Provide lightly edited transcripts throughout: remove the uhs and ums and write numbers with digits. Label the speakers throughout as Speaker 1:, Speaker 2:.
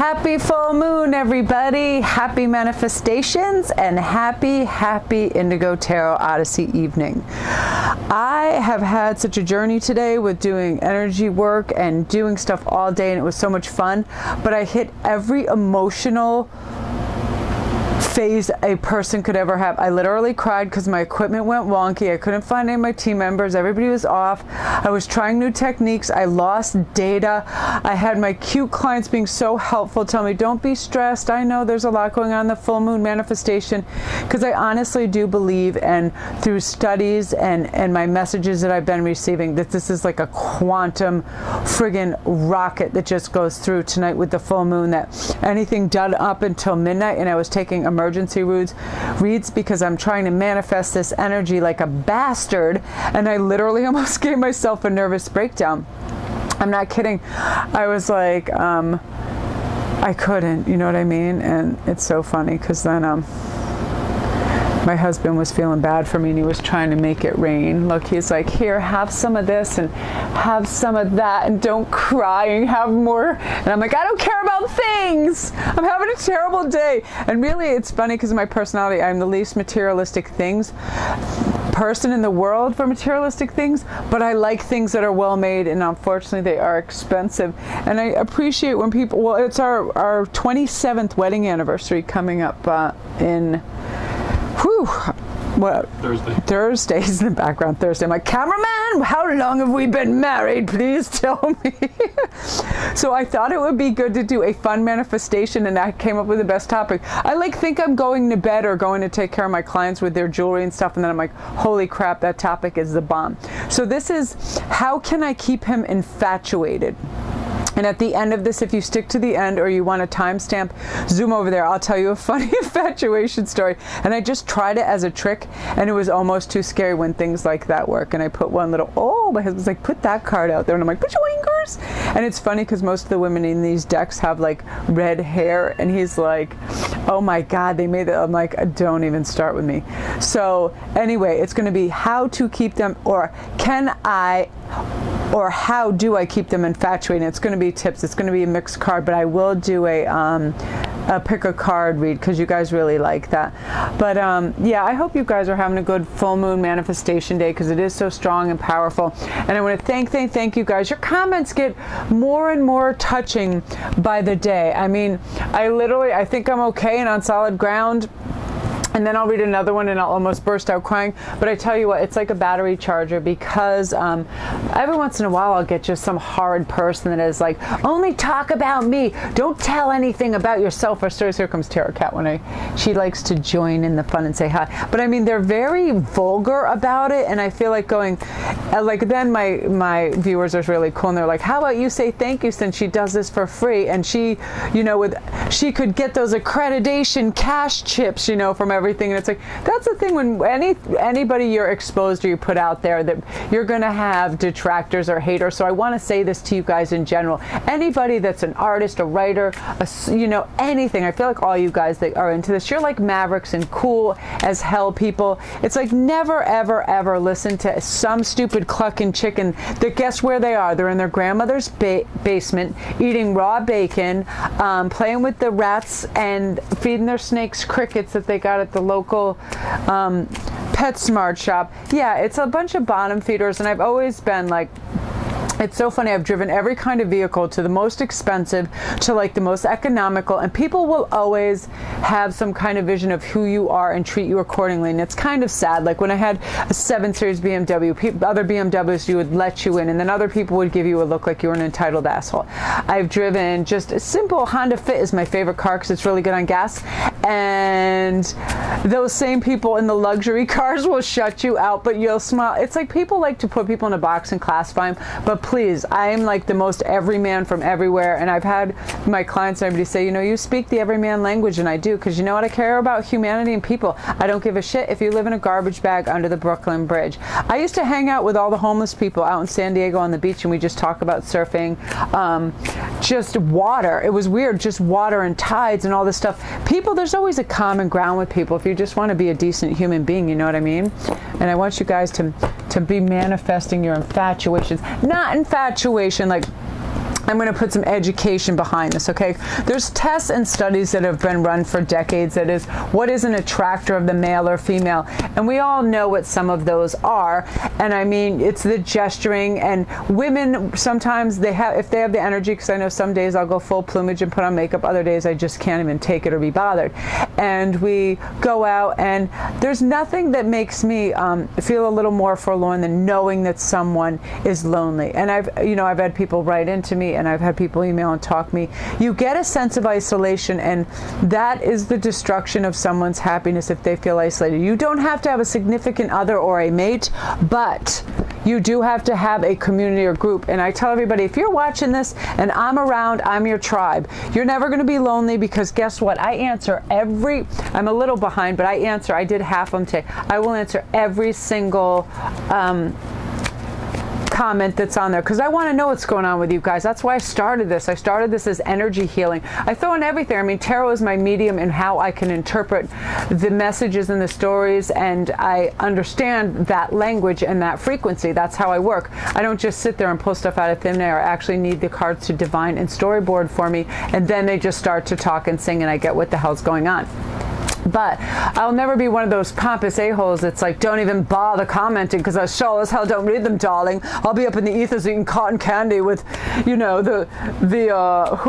Speaker 1: Happy full moon, everybody. Happy manifestations and happy Indigo Tarot Odyssey evening. I have had such a journey today with doing energy work and doing stuff all day, and it was so much fun, but I hit every emotional phase a person could ever have. I literally cried because my equipment went wonky. I couldn't find any of my team members. Everybody was off. I was trying new techniques. I lost data. I had my cute clients being so helpful, telling me, don't be stressed. I know there's a lot going on in the full moon manifestation, because I honestly do believe, and through studies and my messages that I've been receiving, that this is like a quantum friggin' rocket that just goes through tonight with the full moon, that anything done up until midnight, and I was taking emergency reads because I'm trying to manifest this energy like a bastard, and I literally almost gave myself a nervous breakdown. I'm not kidding. I was like, I couldn't, you know what I mean? And it's so funny because then my husband was feeling bad for me, and he was trying to make it rain. Look, he's like, here, have some of this and have some of that, and don't cry and have more. And I'm like, I don't care about things. I'm having a terrible day. And really, it's funny because of my personality. I'm the least materialistic things person in the world for materialistic things, but I like things that are well made, and unfortunately they are expensive. And I appreciate when people, well, it's our 27th wedding anniversary coming up in Thursday's in the background. Thursday. I'm like, cameraman, how long have we been married? Please tell me. So I thought it would be good to do a fun manifestation, and I came up with the best topic. I think I'm going to bed or going to take care of my clients with their jewelry and stuff, and then I'm like, holy crap, that topic is the bomb. So this is, how can I keep him infatuated? And at the end of this, if you stick to the end or you want a timestamp, zoom over there. I'll tell you a funny infatuation story. And I just tried it as a trick, and it was almost too scary when things like that work. And I put one little, my husband's like, put that card out there. And I'm like, put your fingers. And it's funny because most of the women in these decks have like red hair. And he's like, oh my God, they made it. I'm like, don't even start with me. So anyway, it's going to be how to keep them, or how do I keep them infatuated? It's going to be tips. It's going to be a mixed card, but I will do a pick a card read because you guys really like that. But yeah, I hope you guys are having a good full moon manifestation day, because it is so strong and powerful. And I want to thank you guys. Your comments get more and more touching by the day. I mean, I think I'm okay and on solid ground. And then I'll read another one and I'll almost burst out crying. But I tell you what, it's like a battery charger, because every once in a while I'll get just some horrid person that is like, only talk about me. Don't tell anything about yourself or stories. Here comes Tarot Cat she likes to join in the fun and say hi. But I mean, they're very vulgar about it. And I feel like going, then my viewers are really cool. And they're like, how about you say thank you, since she does this for free. And she, she could get those accreditation cash chips, from everything. And it's like, that's the thing, when anybody you're exposed or you put out there, that you're going to have detractors or haters. So I want to say this to you guys in general. Anybody that's an artist, a writer, anything. I feel like all you guys that are into this, you're like mavericks and cool as hell people. It's like, never, ever, ever listen to some stupid clucking chicken that, guess where they are? They're in their grandmother's basement eating raw bacon, playing with the rats and feeding their snakes crickets that they got at the local PetSmart shop. Yeah, it's a bunch of bottom feeders, and I've always been like, it's so funny, I've driven every kind of vehicle, to the most expensive to like the most economical, and people will always have some kind of vision of who you are and treat you accordingly. And it's kind of sad. Like when I had a 7 Series BMW, other BMWs, you would let you in, and then other people would give you a look like you were an entitled asshole. I've driven just a simple Honda Fit is my favorite car because it's really good on gas, and those same people in the luxury cars will shut you out, but you'll smile. It's like people like to put people in a box and classify them, but please, I am like the most everyman from everywhere. And I've had my clients and everybody say, you speak the everyman language, and I do, because you know what? I care about humanity and people. I don't give a shit if you live in a garbage bag under the Brooklyn Bridge. I used to hang out with all the homeless people out in San Diego on the beach, and we just talk about surfing, just water. It was weird, just water and tides and all this stuff. People, there's always a common ground with people if you just want to be a decent human being, you know what I mean? And I want you guys to be manifesting your infatuations. Not infatuation like I'm going to put some education behind this, okay? There's tests and studies that have been run for decades. That is, what is an attractor of the male or female? And we all know what some of those are. And I mean, it's the gesturing, and women sometimes if they have the energy, because I know some days I'll go full plumage and put on makeup, other days I just can't even take it or be bothered. And we go out, and there's nothing that makes me feel a little more forlorn than knowing that someone is lonely. And I've had people write into me, and I've had people email and talk me. You get a sense of isolation, and that is the destruction of someone's happiness if they feel isolated. You don't have to have a significant other or a mate, but you do have to have a community or group. And I tell everybody, if you're watching this and I'm around, I'm your tribe. You're never going to be lonely, because guess what? I answer I'm a little behind, but I did half of them today. I will answer every single comment that's on there, because I want to know what's going on with you guys. That's why I started this. I started this as energy healing. I throw in everything. I mean, tarot is my medium in how I can interpret the messages and the stories, and I understand that language and that frequency. That's how I work. I don't just sit there and pull stuff out of thin air. I actually need the cards to divine and storyboard for me, and then they just start to talk and sing, and I get what the hell's going on. But I'll never be one of those pompous a-holes that's like, don't even bother commenting, because I sure as hell don't read them, darling. I'll be up in the ethers eating cotton candy with, who are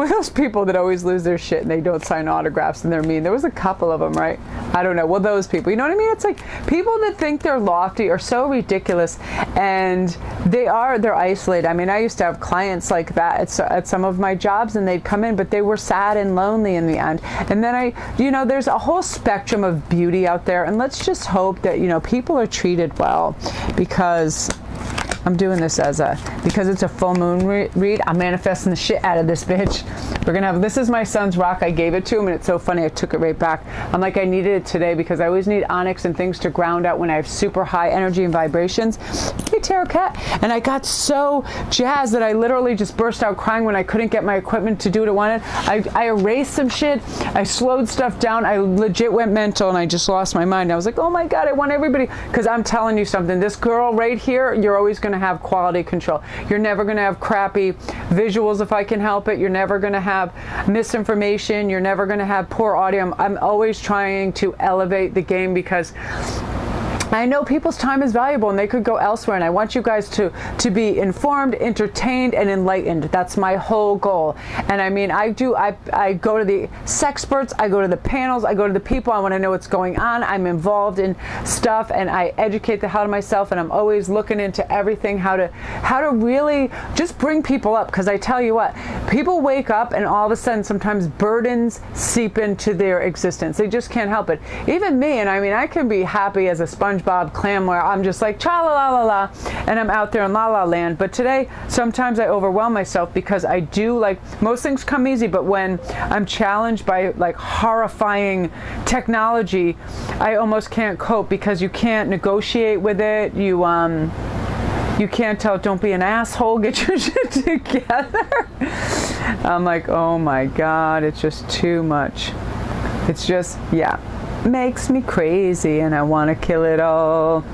Speaker 1: those people that always lose their shit and they don't sign autographs and they're mean? There was a couple of them, right? I don't know. Well, those people, you know what I mean? It's like people that think they're lofty are so ridiculous, and they're isolated. I mean, I used to have clients like that at some of my jobs, and they'd come in, but they were sad and lonely in the end. And then there's a whole spectrum of beauty out there, and let's just hope that people are treated well, because I'm doing this because it's a full moon read. I'm manifesting the shit out of this bitch. We're gonna have, this is my son's rock. I gave it to him, and it's so funny, I took it right back. I'm like, I needed it today, because I always need onyx and things to ground out when I have super high energy and vibrations. Hey, Tarot Cat. And I got so jazzed that I literally just burst out crying when I couldn't get my equipment to do what it wanted. I erased some shit. I slowed stuff down. I legit went mental, and I just lost my mind. I was like, oh my God, I want everybody, because I'm telling you something, this girl right here, you're always going to have quality control. You're never going to have crappy visuals if I can help it. You're never going to have misinformation. You're never going to have poor audio. I'm always trying to elevate the game, because I know people's time is valuable and they could go elsewhere, and I want you guys to be informed, entertained, and enlightened. That's my whole goal. And I mean, I go to the sexperts, I go to the panels, I go to the people, I want to know what's going on. I'm involved in stuff, and I educate the hell out of myself, and I'm always looking into everything, how to really just bring people up, because I tell you what, people wake up and all of a sudden sometimes burdens seep into their existence. They just can't help it. Even me, and I mean, I can be happy as a SpongeBob clam where I'm just like cha la la la la, and I'm out there in la la land. But today sometimes I overwhelm myself, because I do, like, most things come easy, but when I'm challenged by like horrifying technology, I almost can't cope, because you can't negotiate with it. You can't tell, don't be an asshole, get your shit together. I'm like, oh my God, it's just too much. It's just, yeah, makes me crazy, and I want to kill it all.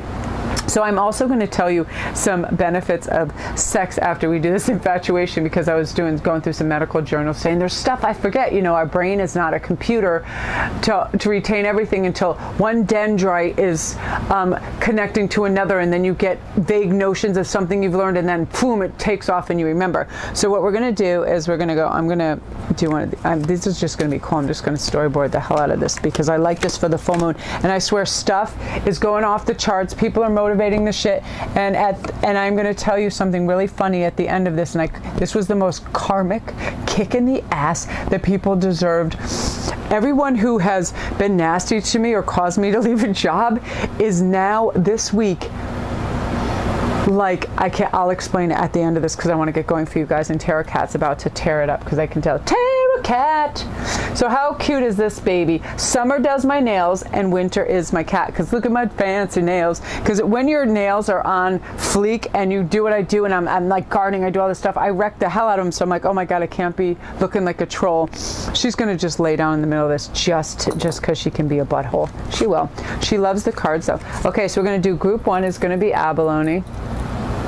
Speaker 1: So I'm also going to tell you some benefits of sex after we do this infatuation, because I was going through some medical journals saying there's stuff I forget. Our brain is not a computer to retain everything until one dendrite is connecting to another, and then you get vague notions of something you've learned, and then boom, it takes off and you remember. So what we're going to do is I'm going to do one of this is just going to be cool. I'm just going to storyboard the hell out of this, because I like this for the full moon, and I swear stuff is going off the charts. People are motivating the shit, and I'm going to tell you something really funny at the end of this, and this was the most karmic kick in the ass that people deserved. Everyone who has been nasty to me or caused me to leave a job is now this week, like, I'll explain it at the end of this, because I want to get going for you guys, and Tarot Cat's about to tear it up, because I can tell. Tarot Cat! So how cute is this baby? Summer does my nails, and winter is my cat, because look at my fancy nails. Because when your nails are on fleek, and you do what I do, and I'm like gardening, I do all this stuff, I wreck the hell out of them, so I'm like, oh my God, I can't be looking like a troll. She's going to just lay down in the middle of this just because she can be a butthole. She will. She loves the cards, though. Okay, so we're going to do group one is going to be abalone.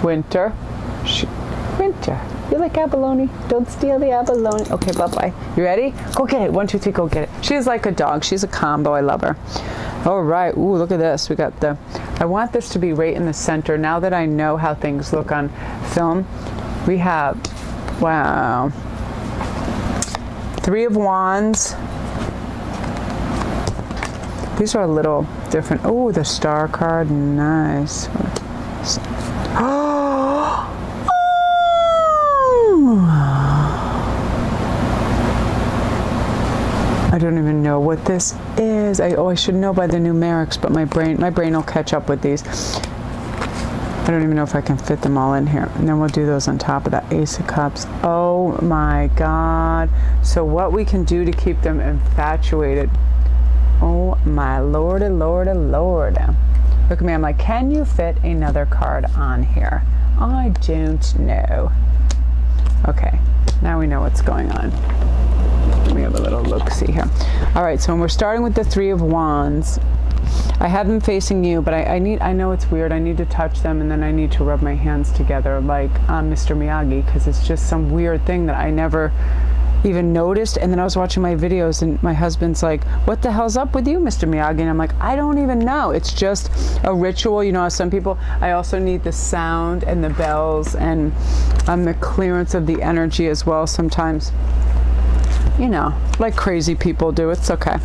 Speaker 1: Winter, winter, You like abalone? Don't steal the abalone. Okay, bye-bye. You ready? Go get it. 1, 2, 3, go get it. She's like a dog. She's a combo. I love her. All right. Ooh, look at this. We got the... I want this to be right in the center. Now that I know how things look on film, we have... Wow. 3 of Wands. These are a little different. Oh, the Star card. Nice. I don't even know what this is. I should know by the numerics, but my brain will catch up with these. I don't even know if I can fit them all in here. And then we'll do those on top of that Ace of Cups. Oh my God. So what we can do to keep them infatuated. Oh my lordy, lordy, lord. Look at me, I'm like, can you fit another card on here? I don't know. Okay, now we know what's going on. Let me have a little look-see here. All right, so when we're starting with the 3 of Wands, I have them facing you, but I know it's weird. I need to touch them, and then I need to rub my hands together like Mr. Miyagi, because it's just some weird thing that I never even noticed. And then I was watching my videos, and my husband's like, what the hell's up with you, Mr. Miyagi? And I'm like, I don't even know. It's just a ritual. You know, some people, I also need the sound and the bells and the clearance of the energy as well sometimes. You know, like crazy people do. It's okay.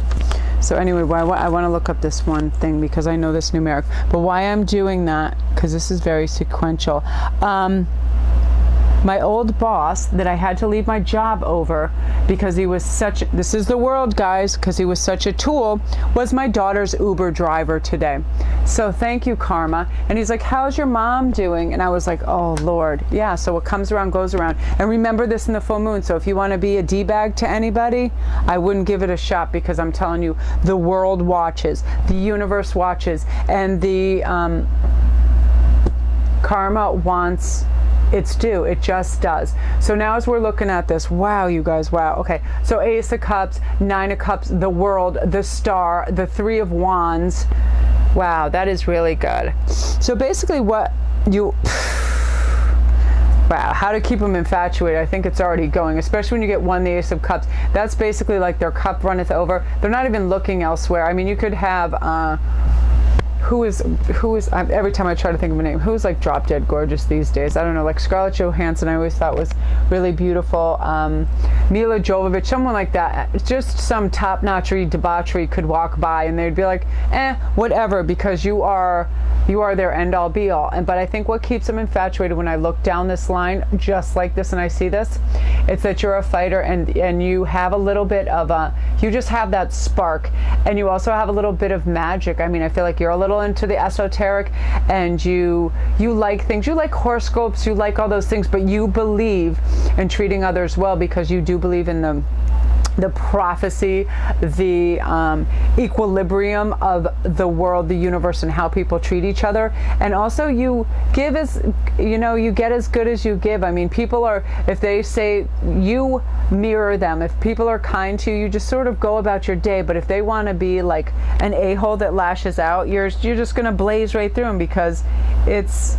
Speaker 1: So anyway, I want to look up this one thing because I know this numeric. But why I'm doing that, because this is very sequential. My old boss that I had to leave my job over because he was such, this is the world, guys, because he was such a tool, was my daughter's Uber driver today. So thank you, Karma. And he's like, how's your mom doing? And I was like, oh, Lord. Yeah, so what comes around goes around. And remember this in the full moon. So if you want to be a D-bag to anybody, I wouldn't give it a shot, because I'm telling you, the world watches, the universe watches, and the karma wants its due. It just does. So now as we're looking at this, wow, you guys, wow. Okay, so Ace of Cups, 9 of Cups, the World, the Star, the 3 of Wands. Wow, that is really good. So basically what you... Wow, how to keep them infatuated. I think it's already going, especially when you get the Ace of Cups. That's basically like their cup runneth over. They're not even looking elsewhere. I mean, you could have... who is every time I try to think of a name, who's like drop dead gorgeous these days? I don't know, like Scarlett Johansson, I always thought was really beautiful. Mila Jovovich, someone like that. Just some top-notchery debauchery could walk by and they'd be like, whatever, because you are their end-all be-all. But I think what keeps them infatuated, when I look down this line just like this and I see this, it's that you're a fighter, and you have a little bit of you just have that spark, and you also have a little bit of magic. I mean, I feel like you're a little into the esoteric, and you like things, you like horoscopes, you like all those things, but you believe in treating others well, because you do believe in the prophecy, the equilibrium of the world, the universe, and how people treat each other. And also you give as, you know, you get as good as you give. I mean, people are, if they say, you mirror them. If people are kind to you, you just sort of go about your day. But if they want to be like an a-hole that lashes out, you're just going to blaze right through them, because it's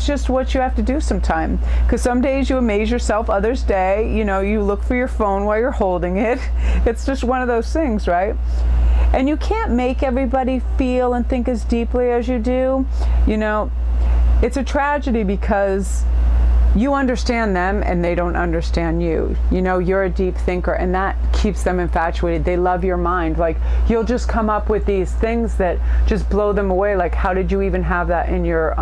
Speaker 1: just what you have to do sometime. Because some days you amaze yourself, others day, you know, you look for your phone while you're holding it. It's just one of those things, right? And you can't make everybody feel and think as deeply as you do. You know, it's a tragedy, because you understand them and they don't understand you. You know, you're a deep thinker, and that keeps them infatuated. They love your mind. Like, you'll just come up with these things that just blow them away. Like, how did you even have that in your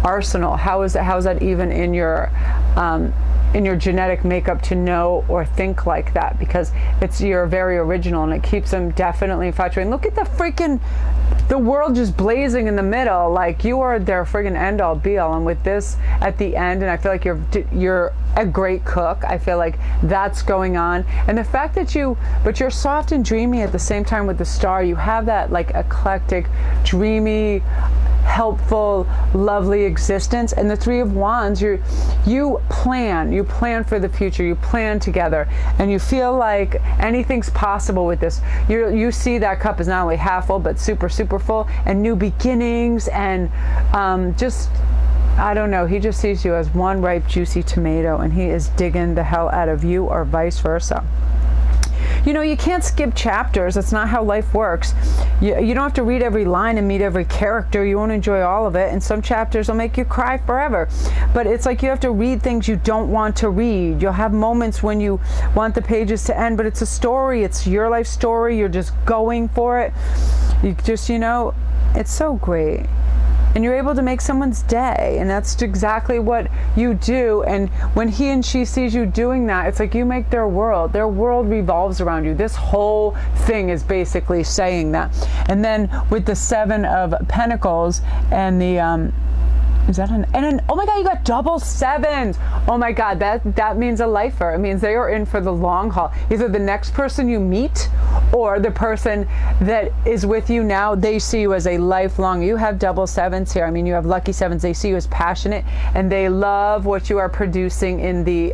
Speaker 1: arsenal? How is that even in your genetic makeup to know or think like that? Because you're very original, and it keeps them definitely infatuated. And look at the world just blazing in the middle. Like, you are their friggin' end-all be-all. And with this at the end, and I feel like you're a great cook. I feel like that's going on. And the fact that but you're soft and dreamy at the same time with the Star. You have that like eclectic, dreamy, helpful, lovely existence. And the 3 of Wands, you plan for the future, you plan together, and you feel like anything's possible with this. You see that cup is not only half full, but super, super full, and new beginnings, and just I don't know, he just sees you as one ripe, juicy tomato, and he is digging the hell out of you, or vice versa. You know, you can't skip chapters. That's not how life works. You don't have to read every line and meet every character. You won't enjoy all of it, and some chapters will make you cry forever. But it's like you have to read things you don't want to read. You'll have moments when you want the pages to end, but it's a story. It's your life story. You're just going for it. You just, you know, it's so great. And you're able to make someone's day, and that's exactly what you do. And when he and she sees you doing that, it's like you make their world. Their world revolves around you. This whole thing is basically saying that. And then with the 7 of Pentacles and the is that oh my God, you got double 7s. Oh my God, that means a lifer. It means they are in for the long haul. Either the next person you meet or the person that is with you now, they see you as a lifelong. You have double 7s here. I mean, you have lucky 7s. They see you as passionate, and they love what you are producing in the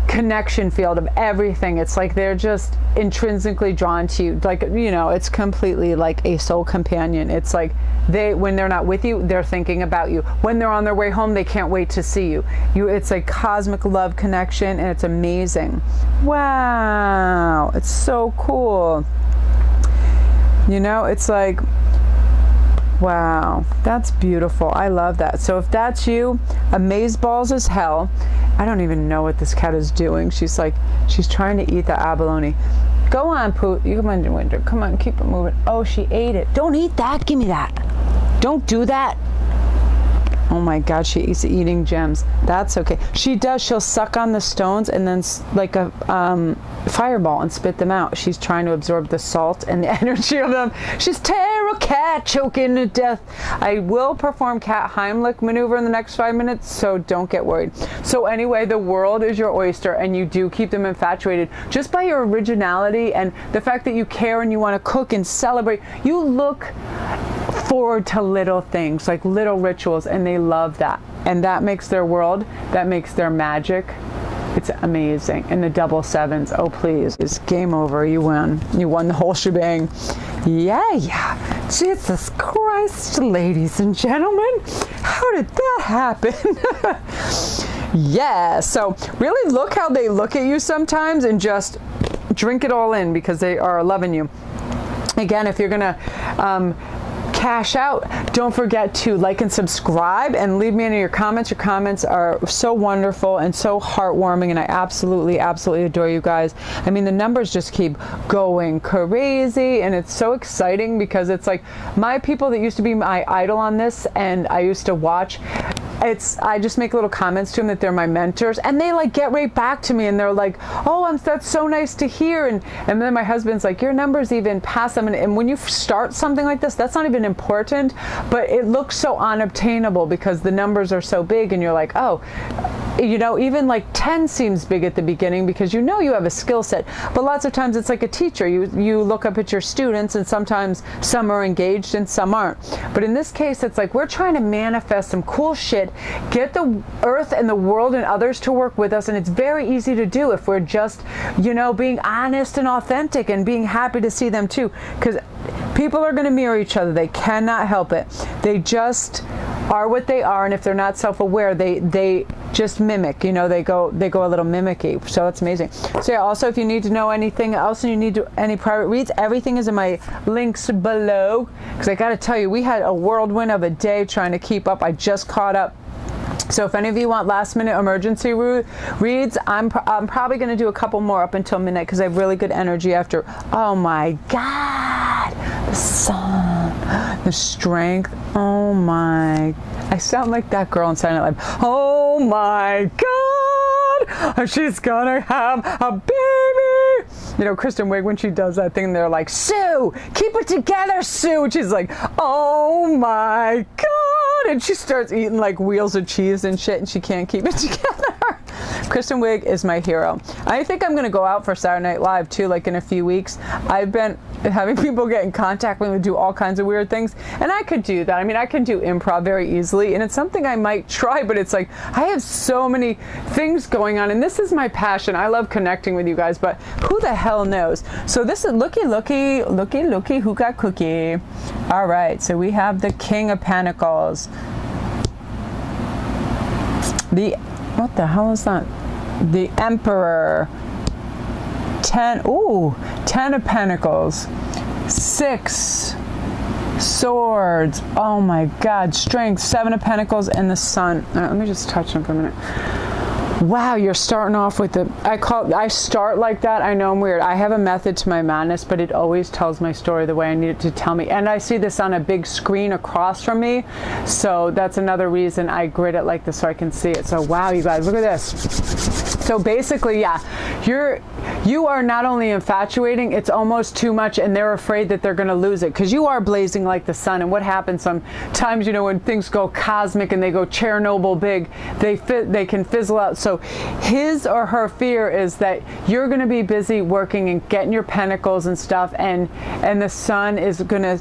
Speaker 1: connection field of everything. It's like they're just intrinsically drawn to you. Like, you know, it's completely like a soul companion. It's like when they're not with you, they're thinking about you. When they're on their way home, they can't wait to see you. It's a cosmic love connection, and it's amazing. Wow, it's so cool. You know, it's like, wow, that's beautiful. I love that. So if that's you, amazeballs as hell. I don't even know what this cat is doing. She's like, she's trying to eat the abalone. Go on, Pooh. You come on, Winter. Come on, keep it moving. Oh, she ate it. Don't eat that. Give me that. Don't do that. Oh my God, she's eating gems. That's okay. She does. She'll suck on the stones and then like a fireball and spit them out. She's trying to absorb the salt and the energy of them. She's tarot cat choking to death. I will perform cat Heimlich maneuver in the next 5 minutes, so don't get worried. So anyway, the world is your oyster, and you do keep them infatuated just by your originality and the fact that you care and you want to cook and celebrate. You look forward to little things, like little rituals, and they love that. And that makes their world, that makes their magic. It's amazing. And the double 7s, oh please, it's game over. You won. You won the whole shebang. Yeah. Jesus Christ, ladies and gentlemen. How did that happen? Yeah, so really look how they look at you sometimes, and just drink it all in, because they are loving you. Again, if you're gonna cash out, don't forget to like and subscribe, and leave me any of your comments. Your comments are so wonderful and so heartwarming, and I absolutely adore you guys. I mean, the numbers just keep going crazy, and it's so exciting, because it's like my people that used to be my idol on this, and I used to watch, I just make little comments to them that they're my mentors, and they like get right back to me, and they're like, oh, that's so nice to hear. And then my husband's like, your numbers even pass them. And when you start something like this, that's not even important, but it looks so unobtainable because the numbers are so big, and you're like, oh, you know, even like 10 seems big at the beginning, because you know you have a skill set. But lots of times it's like a teacher. You look up at your students, and sometimes some are engaged and some aren't. But in this case, it's like we're trying to manifest some cool shit, get the earth and the world and others to work with us, and it's very easy to do if we're just, you know, being honest and authentic, and being happy to see them too, because people are going to mirror each other. They cannot help it. They just are what they are, and if they're not self-aware, they just mimic, you know, they go a little mimicky. So that's amazing. So yeah, also if you need to know anything else, and you need any private reads, everything is in my links below, because I got to tell you, we had a whirlwind of a day trying to keep up. I just caught up. So if any of you want last minute emergency reads, I'm probably going to do a couple more up until midnight, because I have really good energy after. Oh my God, the sun, the strength. Oh my, I sound like that girl in Silent Life. Oh my God, she's gonna have a baby. You know, Kristen Wiig, when she does that thing, they're like, Sue, keep it together, Sue. And she's like, oh my God. And she starts eating like wheels of cheese and shit, and she can't keep it together. Kristen Wiig is my hero. I think I'm going to go out for Saturday Night Live too, like in a few weeks. I've been having people get in contact with me to do all kinds of weird things, and I could do that. I mean, I can do improv very easily, and it's something I might try, but it's like I have so many things going on, and this is my passion. I love connecting with you guys, but who the hell knows? So this is looky, who got cookie? All right, so we have the King of Pentacles. What the hell is that? The Emperor. 10 of Pentacles. 6 Swords. Oh my God. Strength. 7 of Pentacles and the Sun. All right, let me just touch them for a minute. Wow, you're starting off with I start like that. I know I'm weird. I have a method to my madness, but it always tells my story the way I need it to tell me. And I see this on a big screen across from me. So that's another reason I grid it like this so I can see it. So wow, you guys, look at this. So basically, yeah, you are not only infatuating, it's almost too much, and they're afraid that they're going to lose it because you are blazing like the sun. And what happens sometimes, you know, when things go cosmic and they go Chernobyl big, they can fizzle out. So his or her fear is that you're going to be busy working and getting your pentacles and stuff, and the sun is gonna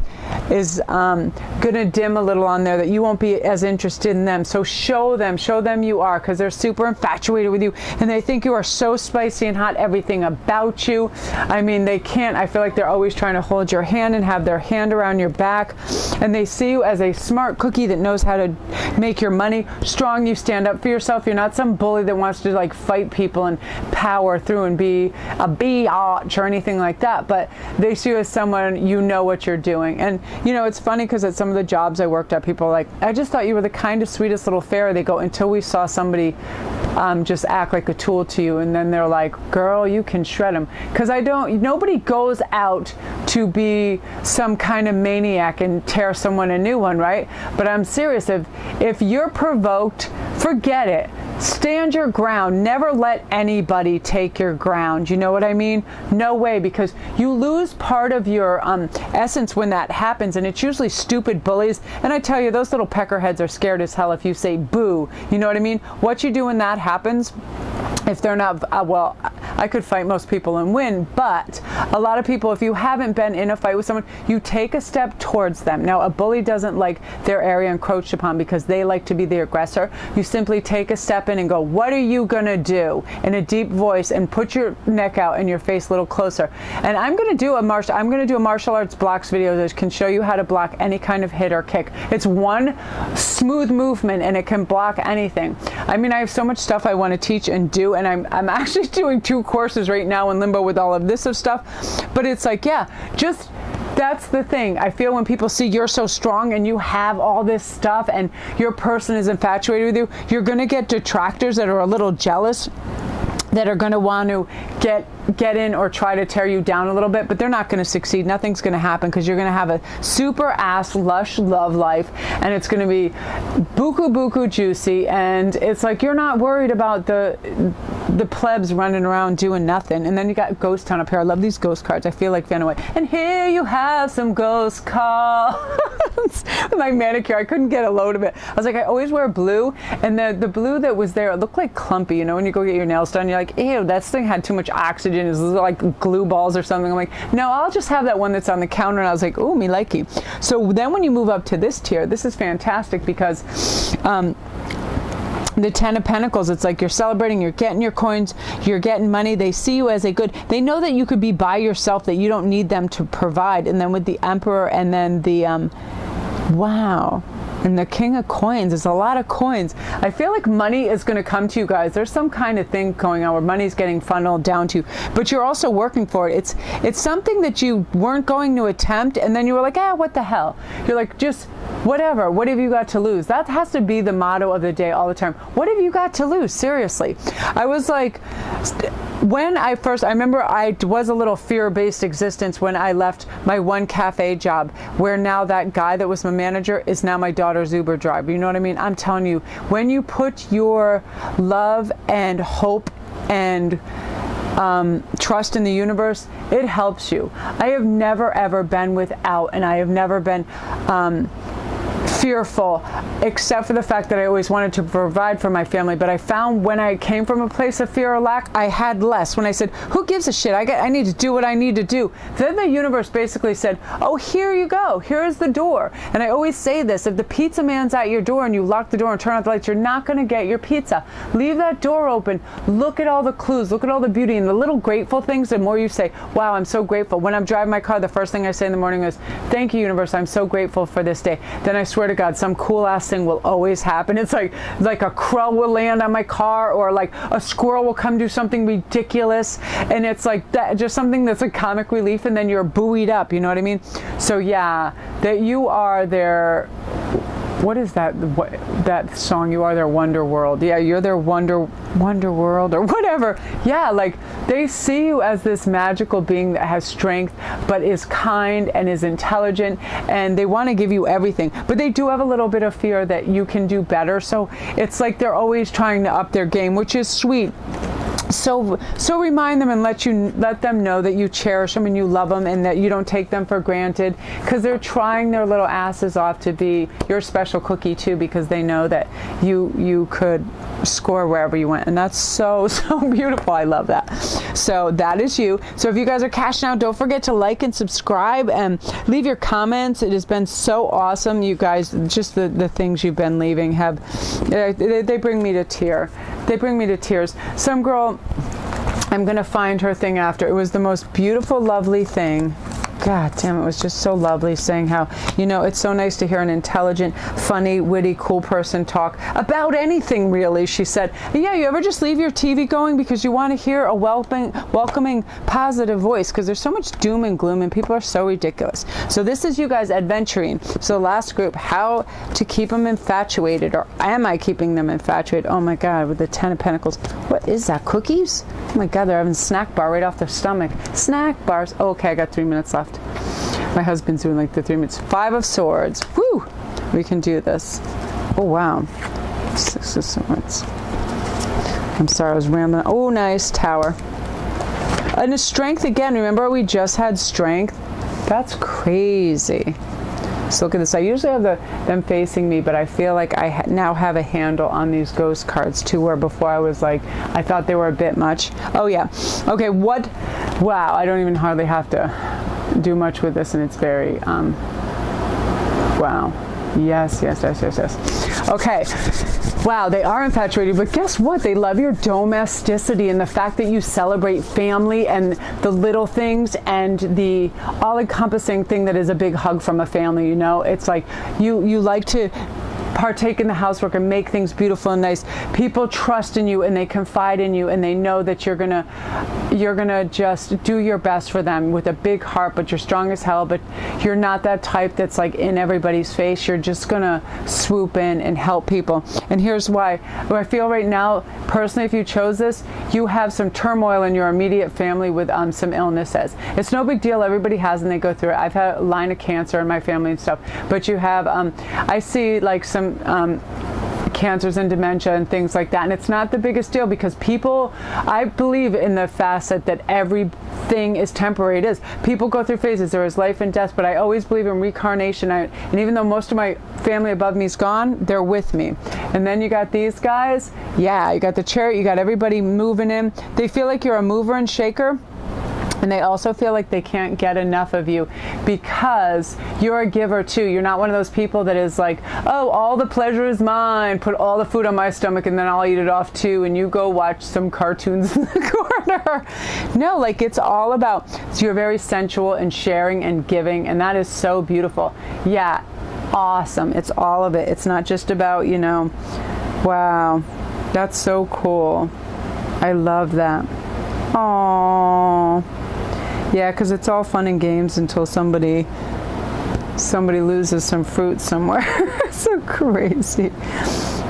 Speaker 1: dim a little on there, that you won't be as interested in them. So show them you are, because they're super infatuated with you and they think you are so spicy and hot, everything about you. I mean, I feel like they're always trying to hold your hand and have their hand around your back, and they see you as a smart cookie that knows how to make your money strong. You stand up for yourself. You're not some bully that wants to like fight people and power through and be a biatch or anything like that, but they see you as someone, you know what you're doing. And you know, it's funny because at some of the jobs I worked at, people are like, I just thought you were the kindest, sweetest little fairy. They go, until we saw somebody just act like a tool to you, and then they're like, girl, you can shred them. Because nobody goes out to be some kind of maniac and tear someone a new one, right? But I'm serious, if you're provoked, forget it. Stand your ground. Never let anybody take your ground. You know what I mean? No way, because you lose part of your essence when that happens, and it's usually stupid bullies. And I tell you, those little peckerheads are scared as hell if you say boo. You know what I mean? What you do when that happens, if they're not, well, I could fight most people and win, but a lot of people, if you haven't been in a fight with someone, you take a step towards them. Now, a bully doesn't like their area encroached upon because they like to be the aggressor. You simply take a step in and go, what are you gonna do? In a deep voice, and put your neck out and your face a little closer. And I'm gonna do a martial arts blocks video that can show you how to block any kind of hit or kick. It's one smooth movement and it can block anything. I mean, I have so much stuff I want to teach and do, and I'm actually doing 2 courses right now in limbo with all of this stuff. But it's like, yeah, just that's the thing. I feel when people see you're so strong and you have all this stuff and your person is infatuated with you, you're going to get detractors that are a little jealous, that are going to want to get in or try to tear you down a little bit, but they're not going to succeed. Nothing's going to happen, because you're going to have a super ass lush love life, and it's going to be buku juicy, and it's like you're not worried about the plebs running around doing nothing. And then you got Ghost Town up here. I love these ghost cards. I feel like Vanna White. And here you have some ghost cards. With my manicure, I couldn't get a load of it. I was like, I always wear blue, and the blue that was there, it looked like clumpy. You know, when you go get your nails done, you're like, ew, that thing had too much oxygen. It's like glue balls or something. I'm like, no, I'll just have that one that's on the counter. And I was like, ooh, me likey. So then when you move up to this tier, this is fantastic, because the 10 of Pentacles, it's like you're celebrating, you're getting your coins, you're getting money. They see you as a good, they know that you could be by yourself, that you don't need them to provide. And then with the Emperor, and then the wow, and the King of Coins is a lot of coins. I feel like money is going to come to you guys. There's some kind of thing going on where money's getting funneled down to you, but you're also working for it. It's something that you weren't going to attempt, and then you were like, what the hell? You're like, just whatever. What have you got to lose? That has to be the motto of the day all the time. What have you got to lose? Seriously. I was like, when I remember I was a little fear-based existence when I left my one cafe job, where now that guy that was my manager is now my daughter's Uber driver. You know what I mean? I'm telling you, when you put your love and hope and trust in the universe, it helps you. I have never ever been without, and I have never been fearful, except for the fact that I always wanted to provide for my family. But I found when I came from a place of fear or lack, I had less. When I said, who gives a shit? I need to do what I need to do. Then the universe basically said, oh, here you go. Here's the door. And I always say this, if the pizza man's at your door and you lock the door and turn out the lights, you're not going to get your pizza. Leave that door open. Look at all the clues. Look at all the beauty and the little grateful things. The more you say, wow, I'm so grateful. When I'm driving my car, the first thing I say in the morning is, thank you, universe. I'm so grateful for this day. Then I swear to to God, some cool ass thing will always happen. It's like a crow will land on my car, or like a squirrel will come do something ridiculous, and it's like that, just something that's a comic relief, and then you're buoyed up, you know what I mean? So yeah, that you are their, what is that, that song, you are their wonder world. Yeah, you're their wonder world, or whatever. Yeah, like they see you as this magical being that has strength, but is kind and is intelligent, and they want to give you everything, but they do have a little bit of fear that you can do better. So it's like they're always trying to up their game, which is sweet. So remind them and let them know that you cherish them and you love them, and that you don't take them for granted, because they're trying their little asses off to be your special cookie too, because they know that you could score wherever you went, and that's so beautiful. I love that. So that is you. So if you guys are cashing out, don't forget to like and subscribe and leave your comments. It has been so awesome, you guys. Just the things you've been leaving have they bring me to tears. They bring me to tears. Some girl, I'm gonna find her thing after. It was the most beautiful, lovely thing. God damn, it was just so lovely, saying how, you know, it's so nice to hear an intelligent, funny, witty, cool person talk about anything, really. She said, yeah, you ever just leave your TV going because you want to hear a welcoming, positive voice, because there's so much doom and gloom and people are so ridiculous. So this is you guys adventuring. So last group, how to keep them infatuated, or am I keeping them infatuated? Oh my God, with the 10 of Pentacles. What is that, cookies? Oh my God, they're having a snack bar right off their stomach. Snack bars. Oh, okay, I got 3 minutes left. My husband's doing like the 3 minutes. 5 of Swords. Woo! We can do this. Oh, wow. 6 of Swords. I'm sorry, I was rambling. Oh, nice. Tower. And a Strength again. Remember, we just had Strength? That's crazy. So look at this. I usually have them facing me, but I feel like I now have a handle on these ghost cards too, where before I was like, I thought they were a bit much. Oh, yeah. Okay, what? Wow, I don't even hardly have to do much with this, and it's very wow. Yes. Okay, wow, they are infatuated, but guess what? They love your domesticity and the fact that you celebrate family and the little things and the all-encompassing thing that is a big hug from a family. You know, it's like you like to partake in the housework and make things beautiful and nice. People trust in you and they confide in you, and they know that you're gonna just do your best for them with a big heart, but you're strong as hell, but you're not that type that's like in everybody's face. You're just gonna swoop in and help people. And here's why. What I feel right now, personally, if you chose this, you have some turmoil in your immediate family with some illnesses. It's no big deal. Everybody has, and they go through it. I've had a line of cancer in my family and stuff, but you have I see like some cancers and dementia and things like that, and it's not the biggest deal, because people, I believe in the facet that everything is temporary. It is. People go through phases. There is life and death, but I always believe in reincarnation. And even though most of my family above me is gone, they're with me. And then you got these guys. Yeah, you got the Chariot. You got everybody moving in. They feel like you're a mover and shaker. And they also feel like they can't get enough of you, because you're a giver too. You're not one of those people that is like, oh, all the pleasure is mine, put all the food on my stomach and then I'll eat it off too, and you go watch some cartoons in the corner. No, like it's all about, so you're very sensual and sharing and giving, and that is so beautiful. Yeah, awesome. It's all of it. It's not just about, you know, wow, that's so cool. I love that. Aww. Yeah, because it's all fun and games until somebody loses some fruit somewhere. So crazy.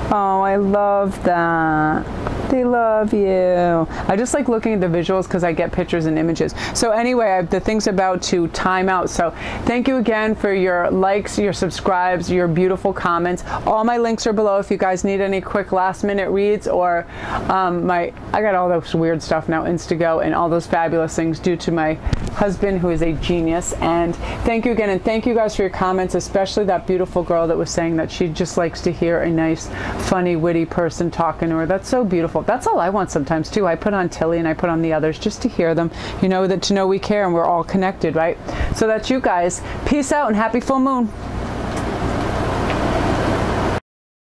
Speaker 1: Oh, I love that. They love you. I just like looking at the visuals because I get pictures and images. So anyway, the thing's about to time out. So thank you again for your likes, your subscribes, your beautiful comments. All my links are below if you guys need any quick last minute reads, or I got all those weird stuff now, Instantgo, and all those fabulous things due to my husband, who is a genius. And thank you again, and thank you guys for your comments, especially that beautiful girl that was saying that she just likes to hear a nice, funny, witty person talking to her. That's so beautiful. That's all I want sometimes too. I put on Tilly and I put on the others just to hear them, you know, that to know we care and we're all connected, right? So that's you guys. Peace out and happy full moon.